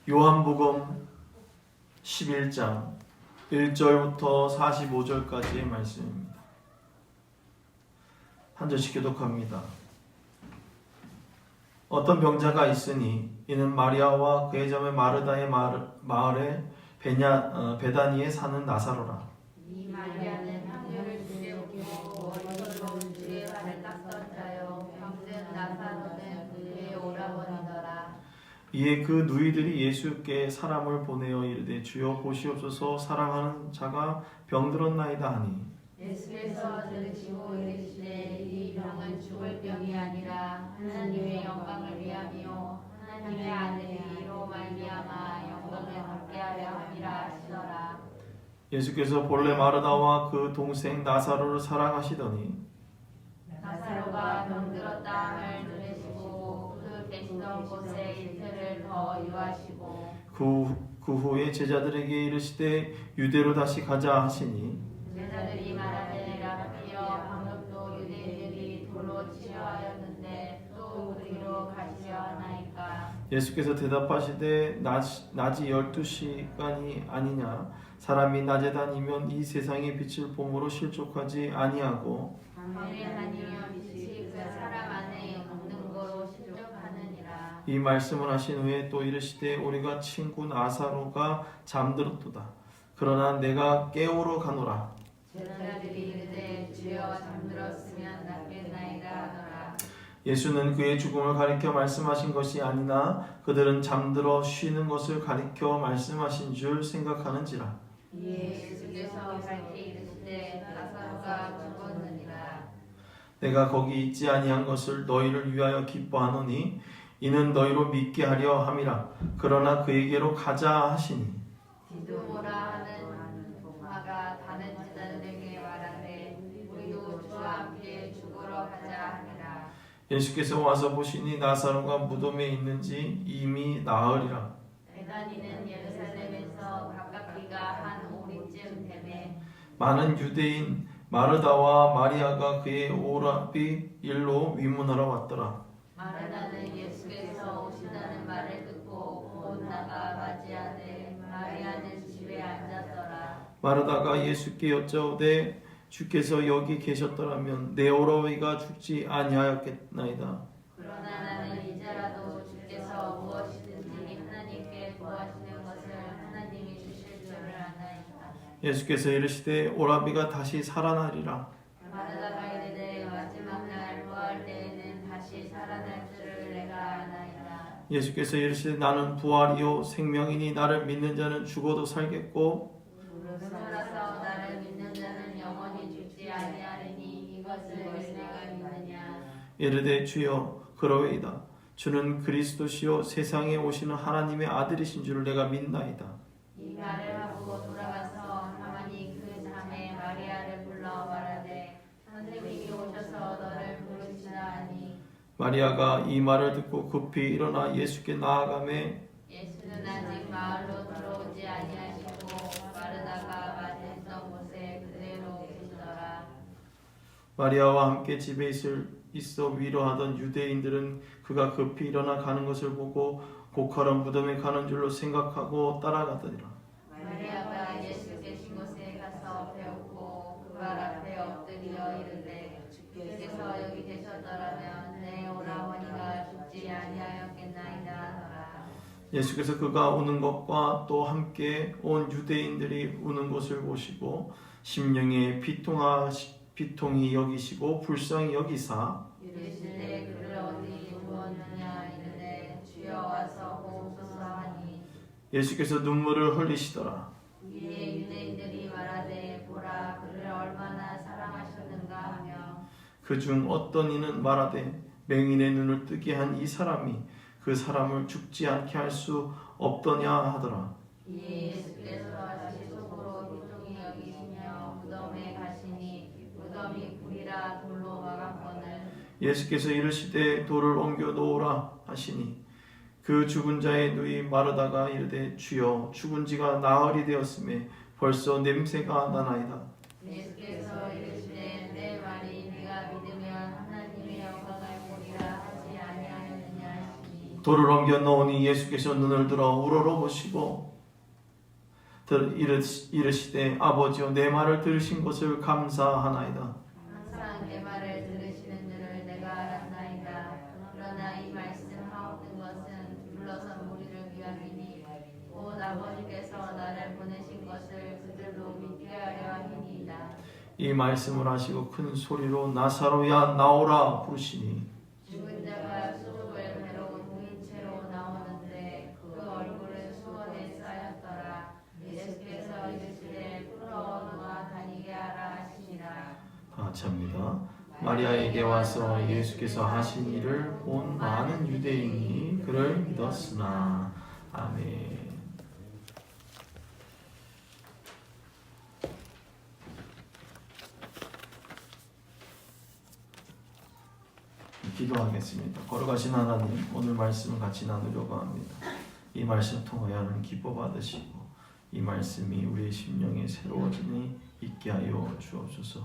요한복음 11장 1절부터 45절까지의 말씀입니다. 한 절씩 교독합니다. 어떤 병자가 있으니 이는 마리아와 그의 자매 마르다의 마을에 베다니에 사는 나사로라. 이 마리아는 향유를 주에 붓고 머리털로 주의 발을 닦던 자요 병든 나사로는 그의 오라버니더라. 이에 그 누이들이 예수께 사람을 보내어 이르되 주여 보시옵소서 사랑하는 자가 병들었나이다 하니 예수께서 들으시고 이르시되 이 병은 죽을 병이 아니라 하나님의 영광을 위함이요 하나님의 아들이 이로 말미암아 영광을 받게 하려 함이라 하시더라. 예수께서 본래 마르다와 그 동생 나사로를 사랑하시더니 나사로가 병들었다 함을 들으시고 그 계시던 곳에 이틀을 더 유하시고 그 후에 제자들에게 이르시되 유대로 다시 가자 하시니 제자들이 말하되 라비여 방금도 유대인들이 돌로 치려 하였는데 또 우리로 가시려 하나이까. 예수께서 대답하시되 낮이 12시간이 아니냐 사람이 낮에 다니면 이 세상의 빛을 봄으로 실족하지 아니하고 밤에 다니면 빛이 그 사람 안에 없는 거로 실족하느니라. 이 말씀을 하신 후에 또 이르시되 우리가 친구 나사로가 잠들었도다 그러나 내가 깨우러 가노라. 제자들이 이르되 주여 잠들었으면 낫겠나이다 하더라. 예수는 그의 죽음을 가리켜 말씀하신 것이 아니나 그들은 잠들어 쉬는 것을 가리켜 말씀하신 줄 생각하는지라. 이에 예수께서 밝히 이르시되 나사로가 죽었느니라. 내가 거기 있지 아니한 것을 너희를 위하여 기뻐하노니 이는 너희로 믿게 하려 함이라. 그러나 그에게로 가자 하시니 디두모라 하는 도마가 다른 제자들에게 말하되 우리도 주와 함께 죽으러 가자 하니라. 예수께서 와서 보시니 나사로가 무덤에 있는지 이미 나으리라. 베다니는 예루살렘에서 가깝기가 한 오리쯤 되매 많은 유대인 마르다와 마리아가 그의 오라비 일로 위문하러 왔더라. 마르다는 예수께서 오신다는 말을 듣고 곧 나가 맞이하되 마리아는 집에 앉았더라. 마르다가 예수께 여짜오되 주께서 여기 계셨더라면 내 오라비가 죽지 아니하였겠나이다. 그러나 나는 이제라도 주께서 무엇이든지 하나님께 구하시는 것을 하나님이 주실 줄을 아나이다. 예수께서 이르시되 오라비가 다시 살아나리라. 마르다가 이르되 마지막 날 부활 때에는 다시 살아날 줄을 내가 아나이다. 예수께서 이르시되 나는 부활이요 생명이니 나를 믿는 자는 죽어도 살겠고 살아서 나를 믿는 자는 영원히 죽지 아니하리니 이것을 내가 믿느냐. 이르되 주여 그러웨이다. 주는 그리스도시요 세상에 오시는 하나님의 아들이신 줄을 내가 믿나이다. 이 말을 하고 돌아가서 가만히 그 자매 마리아를 불러 말하되 선생님이 오셔서 너를 부르시다 하니 마리아가 이 말을 듣고 급히 일어나 예수께 나아가매 예수는 아직 마을로 들어오지 아니하시고 마르다가 맞이했던 곳에 그대로 계시더라. 마리아와 함께 집에 있어 위로하던 유대인들은 그가 급히 일어나 가는 것을 보고 고칼한 무덤에 가는 줄로 생각하고 따라가더니라. 마리아가 예수 계신 곳에 가서 배웠고 그 발 앞에 엎드려 이르되 주께서 여기 계셨더라면 내 오라버니가 죽지 아니하였겠나이다 하더라. 예수께서 그가 우는 것과 또 함께 온 유대인들이 우는 것을 보시고 심령에 비통이 여기시고 불쌍히 여기사 이르시되 그를 어디 두었느냐 이르되 주여 와서 보옵소서 하니 예수께서 눈물을 흘리시더라. 이에 유대인들이 말하되 보라 그를 얼마나 사랑하셨는가 하며 그중 어떤 이는 말하되 맹인의 눈을 뜨게 한 이 사람이 그 사람을 죽지 않게 할 수 없더냐 하더라. 이에 예수께서 다시 속으로 비통히 여기시며 무덤에 가시니 무덤이 불이라 돌로 막았거늘 예수께서 이르시되 돌을 옮겨 놓으라 하시니 그 죽은 자의 누이 마르다가 이르되 주여 죽은 지가 나흘이 되었음에 벌써 냄새가 나나이다. 예수께서 이르시되 내 말이 네가 믿으면 하나님의 영광을 보리라 하지 아니하였느냐 하시니 돌을 옮겨 놓으니 예수께서 눈을 들어 우러러보시고 이르시되 아버지여 내 말을 들으신 것을 감사하나이다. 항상 내 말을 들으시는 줄을 내가 알았나이다. 그러나 이 말씀하옵는 것은 불러서 우리를 위함이니 곧 아버지께서 나를 보내신 것을 그들로 믿게 하려 함이니이다. 이 말씀을 하시고 큰 소리로 나사로야 나오라 부르시니 죽은 자가 수족을 배로 누인 채로 나오는데 그 얼굴은 수원에 쌓였더라. 예수께서 이르시되 풀어 놓아 다니게 하라 하시니라. 다 같이 합니다. 마리아에게 와서 예수께서 하신 일을 본 많은 유대인이 그를 믿었으나. 아멘. 기도하겠습니다. 걸어가신 하나님, 오늘 말씀을 같이 나누려고 합니다. 이 말씀 통하여 하나님 기뻐 받으시고 이 말씀이 우리의 심령에 새로워지니 있게 하여 주옵소서.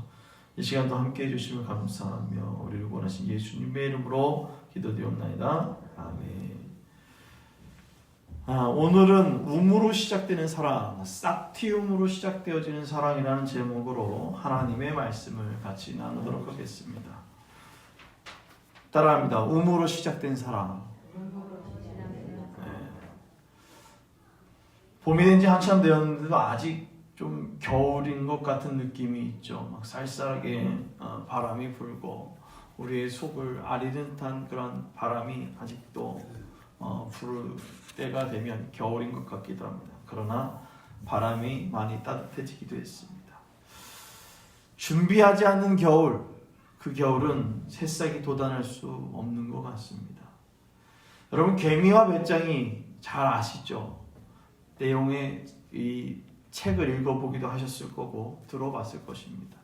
이 시간도 함께 해주시면 감사하며 우리를 원하신 예수님의 이름으로 기도드리옵나이다. 아멘. 오늘은 음으로 시작되는 사랑, 싹티움으로 시작되어지는 사랑이라는 제목으로 하나님의 말씀을 같이 나누도록 하겠습니다. 따라합니다. 음으로 시작된 사랑. 봄이 된 지 한참 되었는데도 아직 좀 겨울인 것 같은 느낌이 있죠. 막 쌀쌀하게 바람이 불고 우리의 속을 아리는 듯한 그런 바람이 아직도 불 때가 되면 겨울인 것 같기도 합니다. 그러나 바람이 많이 따뜻해지기도 했습니다. 준비하지 않는 겨울, 그 겨울은 새싹이 돋아날 수 없는 것 같습니다. 여러분, 개미와 배짱이 잘 아시죠? 내용의 이 책을 읽어보기도 하셨을 거고 들어봤을 것입니다.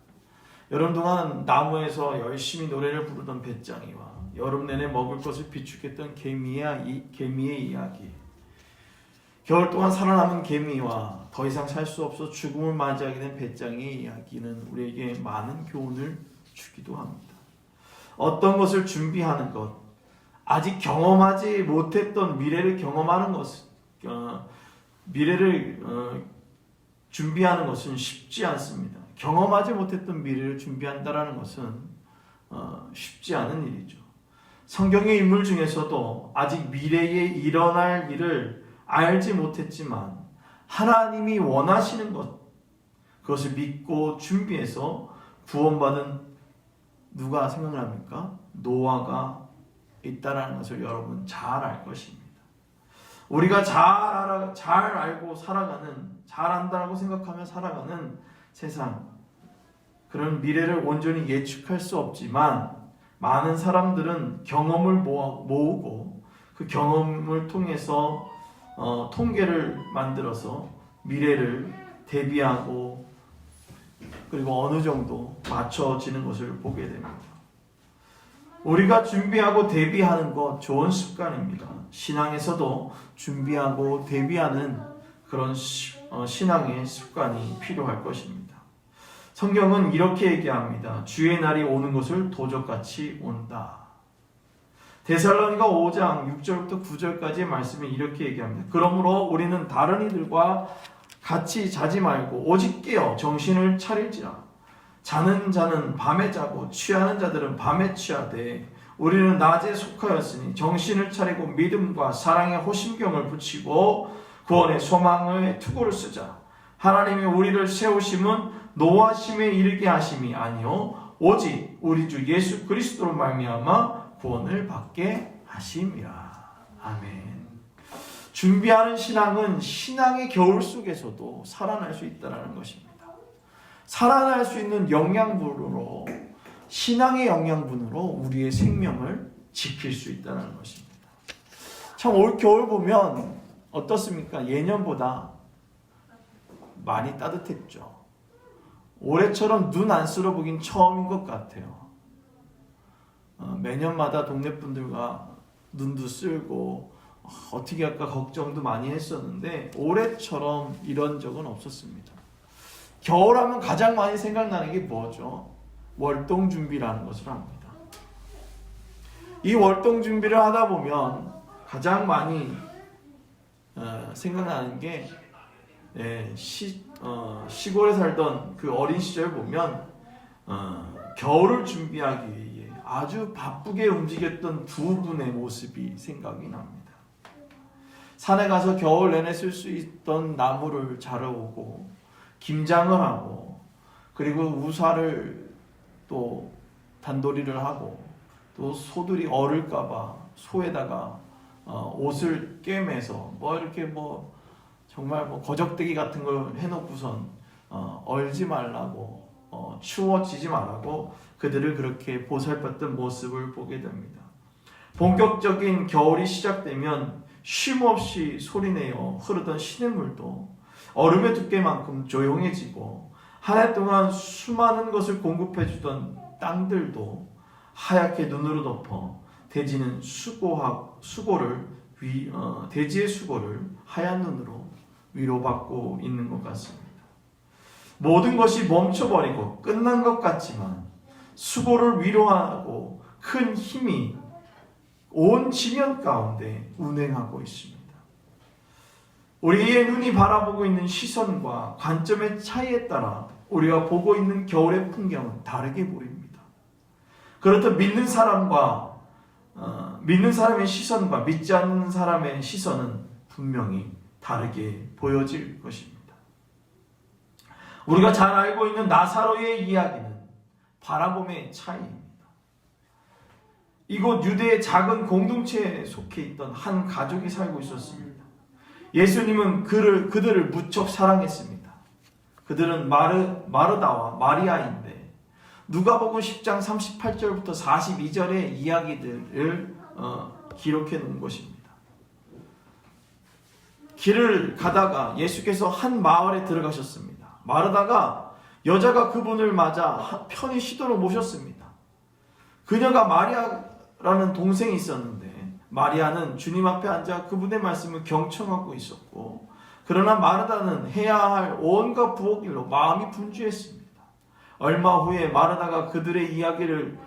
여름 동안 나무에서 열심히 노래를 부르던 배짱이와 여름 내내 먹을 것을 비축했던 개미의 이야기, 겨울 동안 살아남은 개미와 더 이상 살 수 없어 죽음을 맞이하게 된 배짱이의 이야기는 우리에게 많은 교훈을 주기도 합니다. 어떤 것을 준비하는 것, 아직 경험하지 못했던 미래를 경험하는 것, 미래를 준비하는 것은 쉽지 않습니다. 경험하지 못했던 미래를 준비한다는 것은 쉽지 않은 일이죠. 성경의 인물 중에서도 아직 미래에 일어날 일을 알지 못했지만 하나님이 원하시는 것, 그것을 믿고 준비해서 구원받은 누가 생각납니까? 노아가 있다는 것을 여러분 잘 알 것입니다. 우리가 잘 알고 살아가는, 잘 안다고 생각하며 살아가는 세상, 그런 미래를 온전히 예측할 수 없지만 많은 사람들은 경험을 모으고 그 경험을 통해서 통계를 만들어서 미래를 대비하고 그리고 어느 정도 맞춰지는 것을 보게 됩니다. 우리가 준비하고 대비하는 것 좋은 습관입니다. 신앙에서도 준비하고 대비하는 그런 신앙의 습관이 필요할 것입니다. 성경은 이렇게 얘기합니다. 주의 날이 오는 것을 도적같이 온다. 데살로니가 5장 6절부터 9절까지의 말씀이 이렇게 얘기합니다. 그러므로 우리는 다른 이들과 같이 자지 말고 오직 깨어 정신을 차릴지라. 자는 자는 밤에 자고 취하는 자들은 밤에 취하되 우리는 낮에 속하였으니 정신을 차리고 믿음과 사랑의 호심경을 붙이고 구원의 소망의 투구를 쓰자. 하나님이 우리를 세우심은 노하심에 이르게 하심이 아니요 오직 우리 주 예수 그리스도로 말미암아 구원을 받게 하심이라. 아멘. 준비하는 신앙은 신앙의 겨울 속에서도 살아날 수 있다는 것입니다. 살아날 수 있는 영양분으로, 신앙의 영양분으로 우리의 생명을 지킬 수 있다는 것입니다. 참 올 겨울 보면 어떻습니까? 예년보다 많이 따뜻했죠. 올해처럼 눈 안 쓸어보긴 처음인 것 같아요. 매년마다 동네 분들과 눈도 쓸고 어떻게 할까 걱정도 많이 했었는데 올해처럼 이런 적은 없었습니다. 겨울하면 가장 많이 생각나는 게 뭐죠? 월동 준비라는 것을 합니다. 이 월동 준비를 하다 보면 가장 많이 생각나는 게 시골에 살던 그 어린 시절 보면 겨울을 준비하기 위해 아주 바쁘게 움직였던 두 분의 모습이 생각이 납니다. 산에 가서 겨울 내내 쓸 수 있던 나무를 자르고 김장을 하고 그리고 우사를 또 단도리를 하고 또 소들이 얼을까봐 소에다가 옷을 꿰매서 이렇게 정말 거적대기 같은 걸 해놓고선 얼지 말라고 추워지지 말라고 그들을 그렇게 보살폈던 모습을 보게 됩니다. 본격적인 겨울이 시작되면 쉼없이 소리내어 흐르던 시냇물도 얼음의 두께만큼 조용해지고 한 해 동안 수많은 것을 공급해주던 땅들도 하얗게 눈으로 덮어 대지의 수고를 하얀 눈으로 위로받고 있는 것 같습니다. 모든 것이 멈춰버리고 끝난 것 같지만 수고를 위로하고 큰 힘이 온 지면 가운데 운행하고 있습니다. 우리의 눈이 바라보고 있는 시선과 관점의 차이에 따라 우리가 보고 있는 겨울의 풍경은 다르게 보입니다. 그렇듯 믿는 사람의 시선과 믿지 않는 사람의 시선은 분명히 다르게 보여질 것입니다. 우리가 잘 알고 있는 나사로의 이야기는 바라봄의 차이입니다. 이곳 유대의 작은 공동체에 속해 있던 한 가족이 살고 있었습니다. 예수님은 그들을 무척 사랑했습니다. 그들은 마르다와 마리아인데 누가복음 10장 38절부터 42절의 이야기들을 기록해 놓은 것입니다. 길을 가다가 예수께서 한 마을에 들어가셨습니다. 마르다가 여자가 그분을 맞아 편히 시도로 모셨습니다. 그녀가 마리아라는 동생이 있었는데 마리아는 주님 앞에 앉아 그분의 말씀을 경청하고 있었고 그러나 마르다는 해야 할 온갖 부엌 일로 마음이 분주했습니다. 얼마 후에 마르다가 그들의 이야기를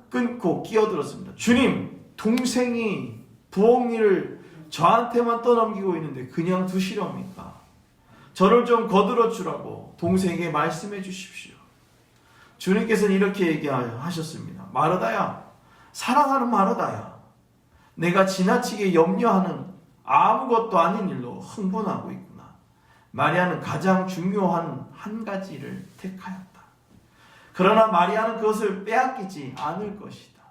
끊고 끼어들었습니다. 주님, 동생이 부엌 일을 저한테만 떠넘기고 있는데 그냥 두시렵니까? 저를 좀 거들어 주라고 동생에게 말씀해 주십시오. 주님께서는 이렇게 얘기하셨습니다. 마르다야, 사랑하는 마르다야, 내가 지나치게 염려하는 아무것도 아닌 일로 흥분하고 있구나. 마리아는 가장 중요한 한 가지를 택하였다. 그러나 마리아는 그것을 빼앗기지 않을 것이다.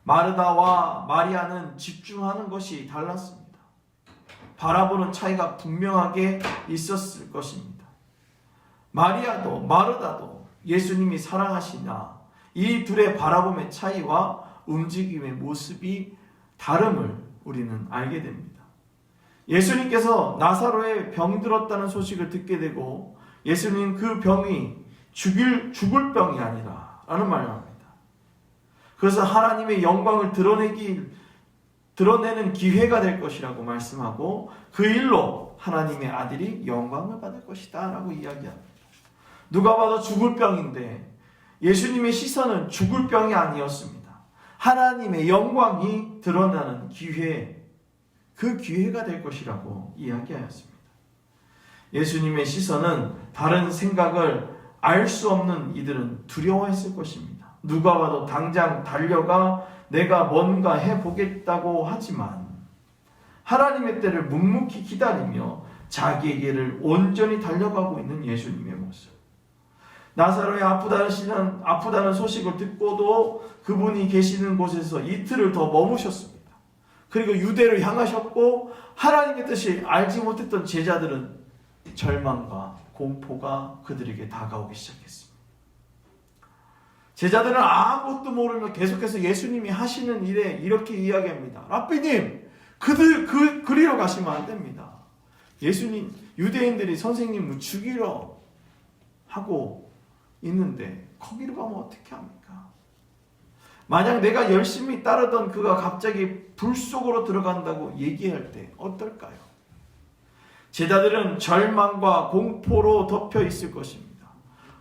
마르다와 마리아는 집중하는 것이 달랐습니다. 바라보는 차이가 분명하게 있었을 것입니다. 마리아도 마르다도 예수님이 사랑하시나 이 둘의 바라봄의 차이와 움직임의 모습이 다름을 우리는 알게 됩니다. 예수님께서 나사로의 병들었다는 소식을 듣게 되고 예수님 그 병이 죽을 병이 아니라 라는 말을 합니다. 그래서 하나님의 영광을 드러내는 기회가 될 것이라고 말씀하고 그 일로 하나님의 아들이 영광을 받을 것이다 라고 이야기합니다. 누가 봐도 죽을 병인데 예수님의 시선은 죽을 병이 아니었습니다. 하나님의 영광이 드러나는 그 기회가 될 것이라고 이야기하였습니다. 예수님의 시선은 다른 생각을 알 수 없는 이들은 두려워했을 것입니다. 누가 봐도 당장 달려가 내가 뭔가 해보겠다고 하지만 하나님의 때를 묵묵히 기다리며 자기에게를 온전히 달려가고 있는 예수님의 모습. 나사로의 아프다는 소식을 듣고도 그분이 계시는 곳에서 이틀을 더 머무셨습니다. 그리고 유대를 향하셨고 하나님의 뜻을 알지 못했던 제자들은 절망과 공포가 그들에게 다가오기 시작했습니다. 제자들은 아무것도 모르며 계속해서 예수님이 하시는 일에 이렇게 이야기합니다. 라삐님, 그리로 가시면 안 됩니다. 유대인들이 선생님을 죽이러 하고 있는데 거기로 가면 어떻게 합니까? 만약 내가 열심히 따르던 그가 갑자기 불 속으로 들어간다고 얘기할 때 어떨까요? 제자들은 절망과 공포로 덮여 있을 것입니다.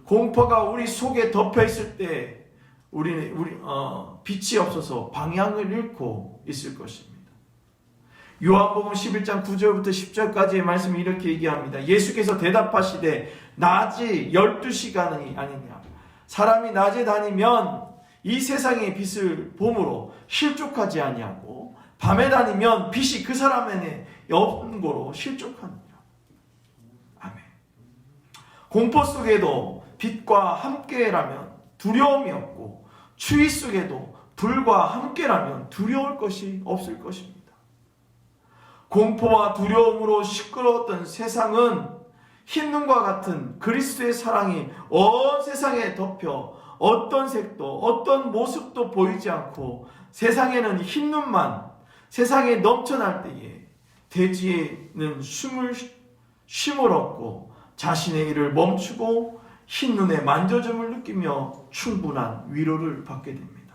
공포가 우리 속에 덮여 있을 때 빛이 없어서 방향을 잃고 있을 것입니다. 요한복음 11장 9절부터 10절까지의 말씀이 이렇게 얘기합니다. 예수께서 대답하시되 낮이 12시간이 아니냐. 사람이 낮에 다니면 이 세상의 빛을 봄으로 실족하지 아니하고 밤에 다니면 빛이 그 사람에게 없는 거로 실족하느니라. 아멘. 공포 속에도 빛과 함께라면 두려움이 없고 추위 속에도 불과 함께라면 두려울 것이 없을 것입니다. 공포와 두려움으로 시끄러웠던 세상은 흰눈과 같은 그리스도의 사랑이 온 세상에 덮여 어떤 색도 어떤 모습도 보이지 않고 세상에는 흰눈만 세상에 넘쳐날 때에 대지에는 쉼을 얻고 자신의 일을 멈추고 흰눈의 만져줌을 느끼며 충분한 위로를 받게 됩니다.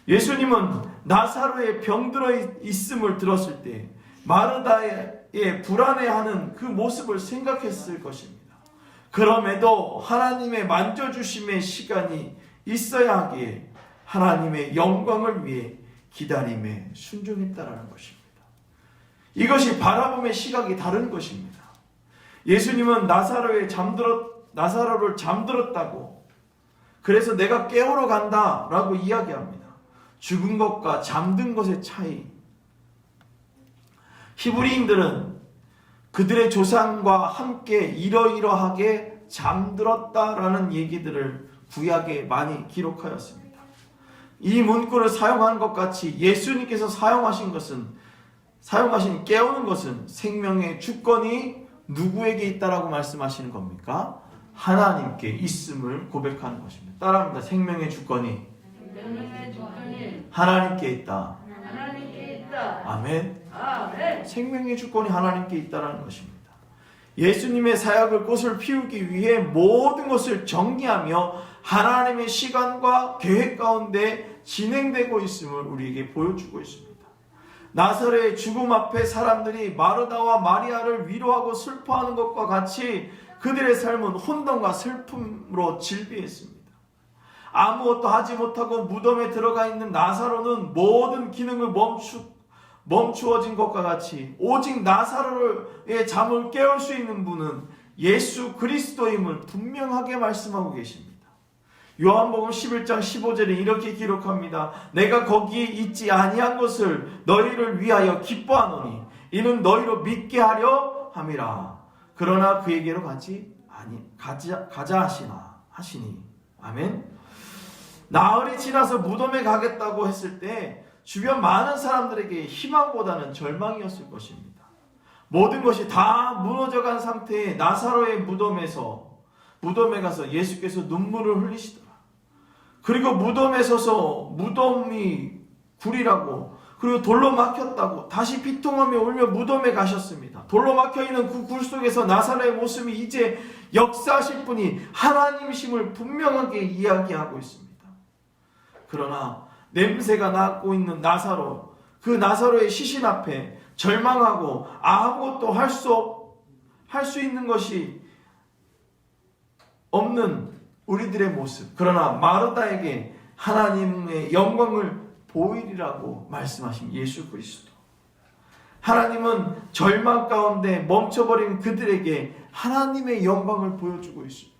예수님은 나사로의 병들어 있음을 들었을 때 마르다의 불안해하는 그 모습을 생각했을 것입니다. 그럼에도 하나님의 만져주심의 시간이 있어야 하기에 하나님의 영광을 위해 기다림에 순종했다라는 것입니다. 이것이 바라봄의 시각이 다른 것입니다. 예수님은 나사로를 잠들었다고 그래서 내가 깨우러 간다라고 이야기합니다. 죽은 것과 잠든 것의 차이. 히브리인들은 그들의 조상과 함께 이러이러하게 잠들었다라는 얘기들을 구약에 많이 기록하였습니다. 이 문구를 사용하는 것 같이 예수님께서 사용하신 깨우는 것은 생명의 주권이 누구에게 있다라고 말씀하시는 겁니까? 하나님께 있음을 고백하는 것입니다. 따라합니다. 생명의 주권이 하나님께 있다. 아멘. 생명의 주권이 하나님께 있다는 것입니다. 예수님의 사역을 꽃을 피우기 위해 모든 것을 정리하며 하나님의 시간과 계획 가운데 진행되고 있음을 우리에게 보여주고 있습니다. 나사로의 죽음 앞에 사람들이 마르다와 마리아를 위로하고 슬퍼하는 것과 같이 그들의 삶은 혼돈과 슬픔으로 질비했습니다. 아무것도 하지 못하고 무덤에 들어가 있는 나사로는 모든 기능을 멈추어진 것과 같이 오직 나사로의 잠을 깨울 수 있는 분은 예수 그리스도임을 분명하게 말씀하고 계십니다. 요한복음 11장 15절에 이렇게 기록합니다. 내가 거기에 있지 아니한 것을 너희를 위하여 기뻐하노니 이는 너희로 믿게 하려 함이라. 그러나 그에게로 가자 하시니. 아멘. 나흘이 지나서 무덤에 가겠다고 했을 때 주변 많은 사람들에게 희망보다는 절망이었을 것입니다. 모든 것이 다 무너져간 상태의 나사로의 무덤에 가서 예수께서 눈물을 흘리시더라. 그리고 무덤에 서서 무덤이 굴이라고 그리고 돌로 막혔다고 다시 비통하며 울며 무덤에 가셨습니다. 돌로 막혀있는 그 굴 속에서 나사로의 모습이 이제 역사하실 분이 하나님이심을 분명하게 이야기하고 있습니다. 그러나 냄새가 나고 있는 나사로, 그 나사로의 시신 앞에 절망하고 아무것도 할 수 있는 것이 없는 우리들의 모습. 그러나 마르다에게 하나님의 영광을 보이리라고 말씀하신 예수 그리스도. 하나님은 절망 가운데 멈춰버린 그들에게 하나님의 영광을 보여주고 있습니다.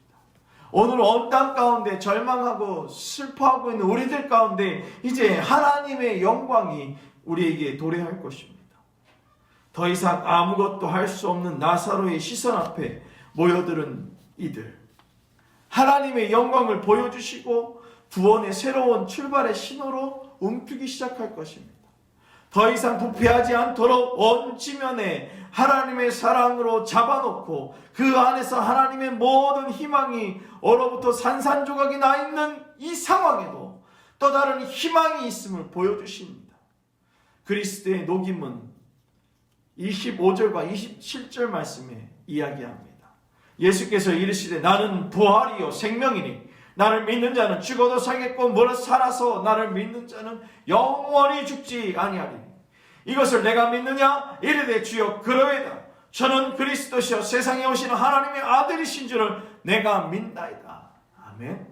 오늘 온 땅 가운데 절망하고 슬퍼하고 있는 우리들 가운데 이제 하나님의 영광이 우리에게 도래할 것입니다. 더 이상 아무것도 할 수 없는 나사로의 시선 앞에 모여들은 이들. 하나님의 영광을 보여주시고 구원의 새로운 출발의 신호로 움트기 시작할 것입니다. 더 이상 부패하지 않도록 온 지면에 하나님의 사랑으로 잡아놓고 그 안에서 하나님의 모든 희망이 얼어붙어 산산조각이 나 있는 이 상황에도 또 다른 희망이 있음을 보여주십니다. 그리스도의 녹임은 25절과 27절 말씀에 이야기합니다. 예수께서 이르시되 나는 부활이요 생명이니 나를 믿는 자는 죽어도 살겠고 무릇 살아서 나를 믿는 자는 영원히 죽지 아니하리니 이것을 내가 믿느냐? 이르되 주여 그러하이다. 저는 그리스도시여 세상에 오시는 하나님의 아들이신 줄을 내가 믿나이다. 아멘.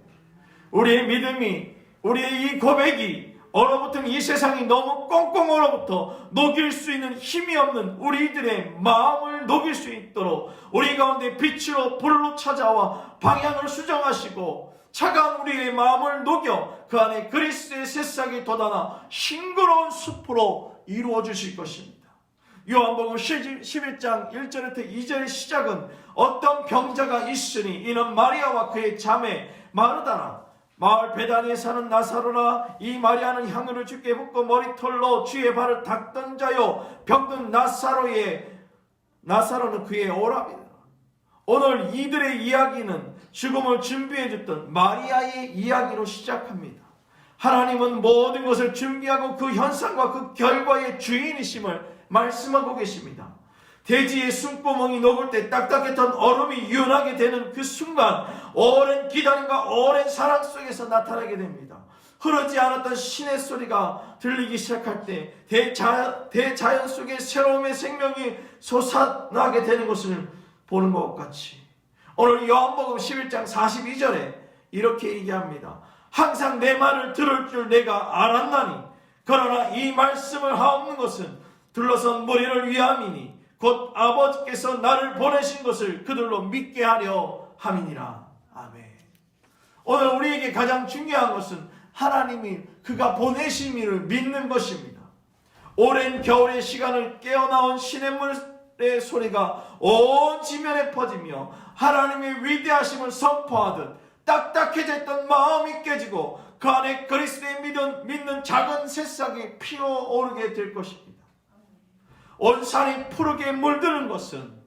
우리의 믿음이 우리의 이 고백이 얼어붙은 이 세상이 너무 꽁꽁 얼어붙어 녹일 수 있는 힘이 없는 우리들의 마음을 녹일 수 있도록 우리 가운데 빛으로 불로 찾아와 방향을 수정하시고 차가운 우리의 마음을 녹여 그 안에 그리스도의 새싹이 돋아나 싱그러운 숲으로 이루어 주실 것입니다. 요한복음 11장 1절부터 2절의 시작은 어떤 병자가 있으니 이는 마리아와 그의 자매 마르다라 마을 베다니에 사는 나사로라. 이 마리아는 향유를 주께 붓고 머리털로 주의 발을 닦던 자요 병든 나사로는 그의 오라비라. 오늘 이들의 이야기는 죽음을 준비해 줬던 마리아의 이야기로 시작합니다. 하나님은 모든 것을 준비하고 그 현상과 그 결과의 주인이심을 말씀하고 계십니다. 돼지의 숨구멍이 녹을 때 딱딱했던 얼음이 윤하게 되는 그 순간 오랜 기다림과 오랜 사랑 속에서 나타나게 됩니다. 흐르지 않았던 신의 소리가 들리기 시작할 때 대자연 속에 새로움의 생명이 솟아나게 되는 것을 보는 것 같이 오늘 요한복음 11장 42절에 이렇게 얘기합니다. 항상 내 말을 들을 줄 내가 알았나니 그러나 이 말씀을 하옵는 것은 둘러선 무리를 위함이니 곧 아버지께서 나를 보내신 것을 그들로 믿게 하려 함이니라. 아멘. 오늘 우리에게 가장 중요한 것은 하나님이 그가 보내신 이를 믿는 것입니다. 오랜 겨울의 시간을 깨어나온 시냇물의 소리가 온 지면에 퍼지며 하나님의 위대하심을 선포하듯 딱딱해졌던 마음이 깨지고 그 안에 그리스도의 믿는 작은 새싹이 피어오르게 될 것입니다. 온 산이 푸르게 물드는 것은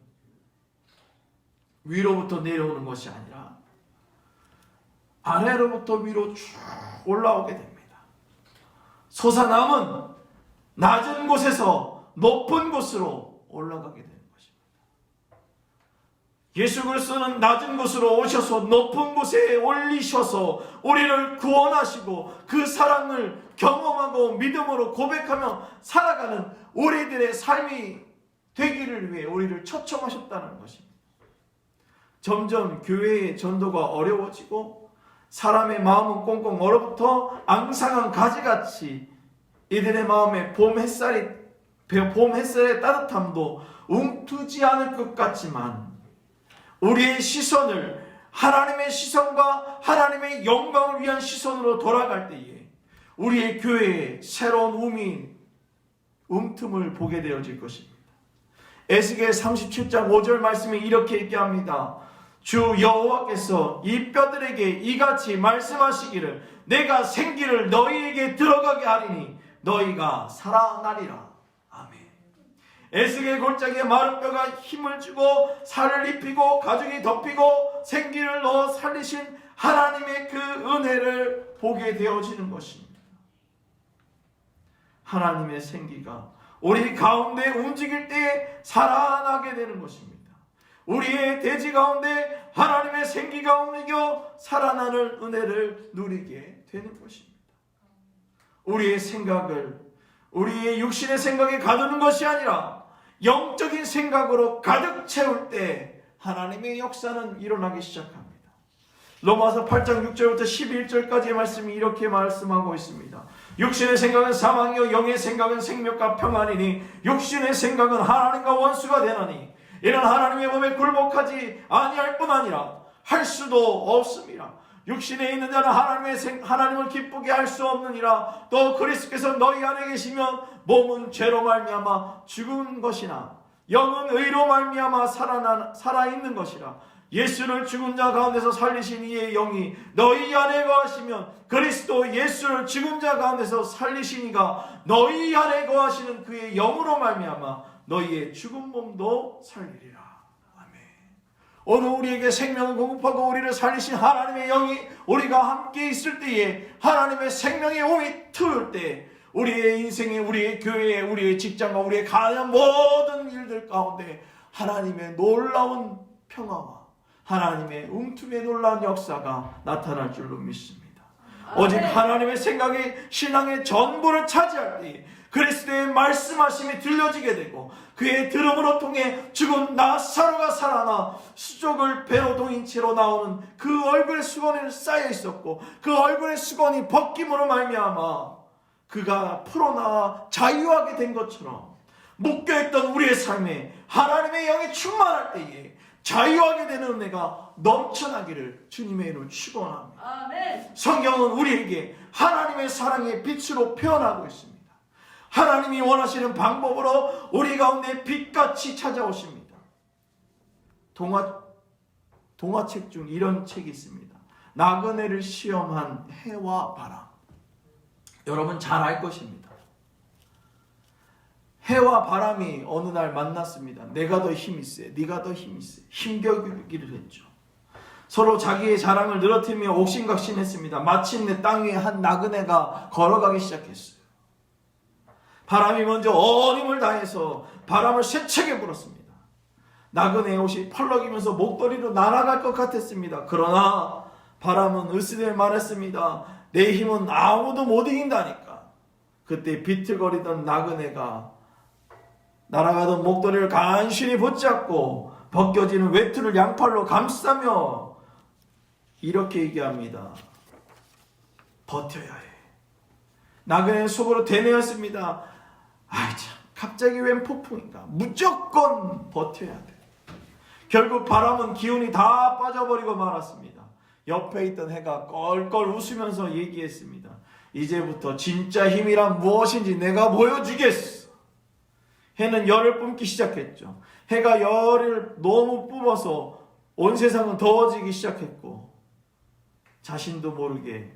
위로부터 내려오는 것이 아니라 아래로부터 위로 쭉 올라오게 됩니다. 솟아남은 낮은 곳에서 높은 곳으로 올라가게 되는 것입니다. 예수 그리스도는 낮은 곳으로 오셔서 높은 곳에 올리셔서 우리를 구원하시고 그 사랑을 경험하고 믿음으로 고백하며 살아가는 우리들의 삶이 되기를 위해 우리를 초청하셨다는 것입니다. 점점 교회의 전도가 어려워지고 사람의 마음은 꽁꽁 얼어붙어 앙상한 가지같이 이들의 마음에 봄 햇살의 따뜻함도 움트지 않을 것 같지만 우리의 시선을 하나님의 시선과 하나님의 영광을 위한 시선으로 돌아갈 때에 우리의 교회에 새로운 움틈을 보게 되어질 것입니다. 에스겔 37장 5절 말씀에 이렇게 얘기합니다. 주 여호와께서 이 뼈들에게 이같이 말씀하시기를 내가 생기를 너희에게 들어가게 하리니 너희가 살아나리라. 아멘. 에스겔 골짜기에 마른 뼈가 힘을 주고 살을 입히고 가죽이 덮이고 생기를 넣어 살리신 하나님의 그 은혜를 보게 되어지는 것입니다. 하나님의 생기가 우리 가운데 움직일 때에 살아나게 되는 것입니다. 우리의 대지 가운데 하나님의 생기가 움직여 살아나는 은혜를 누리게 되는 것입니다. 우리의 생각을 우리의 육신의 생각에 가두는 것이 아니라 영적인 생각으로 가득 채울 때 하나님의 역사는 일어나기 시작합니다. 로마서 8장 6절부터 11절까지의 말씀이 이렇게 말씀하고 있습니다. 육신의 생각은 사망이요 영의 생각은 생명과 평안이니 육신의 생각은 하나님과 원수가 되나니 이는 하나님의 몸에 굴복하지 아니할 뿐 아니라 할 수도 없습니다. 육신에 있는 자는 하나님을 기쁘게 할 수 없느니라. 또 그리스도께서 너희 안에 계시면 몸은 죄로 말미암아 죽은 것이나 영은 의로 말미암아 살아있는 것이라. 예수를 죽은 자 가운데서 살리신 이의 영이 너희 안에 거하시면 그리스도 예수를 죽은 자 가운데서 살리신 이가 너희 안에 거하시는 그의 영으로 말미암아 너희의 죽은 몸도 살리리라. 아멘. 오늘 우리에게 생명을 공급하고 우리를 살리신 하나님의 영이 우리가 함께 있을 때에 하나님의 생명의 몸이 트을 때 우리의 인생에 우리의 교회에 우리의 직장과 우리의 가장 모든 일들 가운데 하나님의 놀라운 평화와 하나님의 움틈의 놀라운 역사가 나타날 줄로 믿습니다. 오직 하나님의 생각이 신앙의 전부를 차지할 때 그리스도의 말씀하심이 들려지게 되고 그의 들음으로 통해 죽은 나사로가 살아나 수족을 배로 동인 채로 나오는 그 얼굴의 수건이 쌓여 있었고 그 얼굴의 수건이 벗김으로 말미암아 그가 풀어나와 자유하게 된 것처럼 묶여있던 우리의 삶에 하나님의 영이 충만할 때에 자유하게 되는 은혜가 넘쳐나기를 주님의 이름으로 축원합니다. 아멘. 성경은 우리에게 하나님의 사랑의 빛으로 표현하고 있습니다. 하나님이 원하시는 방법으로 우리 가운데 빛같이 찾아오십니다. 동화책 중 이런 책이 있습니다. 나그네를 시험한 해와 바람. 여러분 잘 알 것입니다. 해와 바람이 어느 날 만났습니다. 내가 더 힘이 세, 네가 더 힘이 세. 힘겨루기를 했죠. 서로 자기의 자랑을 늘어뜨리며 옥신각신했습니다. 마침내 땅 위에 한 나그네가 걸어가기 시작했어요. 바람이 먼저 온 힘을 다해서 바람을 세차게 불었습니다. 나그네의 옷이 펄럭이면서 목도리로 날아갈 것 같았습니다. 그러나 바람은 으스대 말했습니다. 내 힘은 아무도 못 이긴다니까. 그때 비틀거리던 나그네가 날아가던 목도리를 간신히 붙잡고 벗겨지는 외투를 양팔로 감싸며 이렇게 얘기합니다. 버텨야 해. 나그네는 속으로 되뇌었습니다. 아이 참, 갑자기 웬 폭풍인가. 무조건 버텨야 돼. 결국 바람은 기운이 다 빠져버리고 말았습니다. 옆에 있던 해가 껄껄 웃으면서 얘기했습니다. 이제부터 진짜 힘이란 무엇인지 내가 보여주겠어. 해는 열을 뿜기 시작했죠. 해가 열을 너무 뿜어서 온 세상은 더워지기 시작했고 자신도 모르게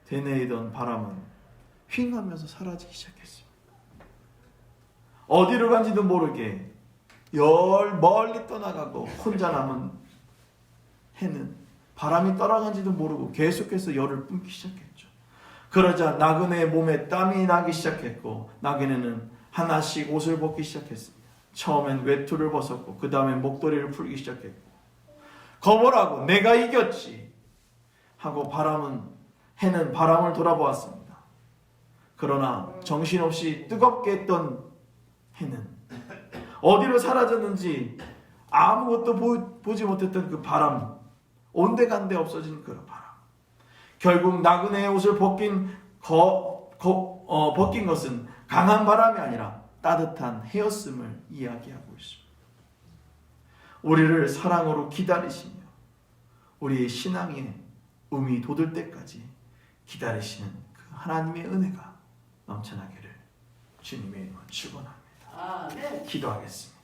되뇌이던 바람은 휙 하면서 사라지기 시작했습니다. 어디로 간지도 모르게 멀리 떠나가고 혼자 남은 해는 바람이 떠나간지도 모르고 계속해서 열을 뿜기 시작했죠. 그러자 나그네의 몸에 땀이 나기 시작했고 나그네는 하나씩 옷을 벗기 시작했습니다. 처음엔 외투를 벗었고 그 다음에 목도리를 풀기 시작했고 거보라고 내가 이겼지 하고 해는 바람을 돌아보았습니다. 그러나 정신없이 뜨겁게 했던 해는 어디로 사라졌는지 아무것도 보지 못했던 그 바람, 온데간데 없어진 그 바람. 결국 나그네의 옷을 벗긴 것은 강한 바람이 아니라 따뜻한 해였음을 이야기하고 있습니다. 우리를 사랑으로 기다리시며 우리의 신앙의 음이 돋을 때까지 기다리시는 그 하나님의 은혜가 넘쳐나기를 주님의 이름으로 축원합니다. 기도하겠습니다.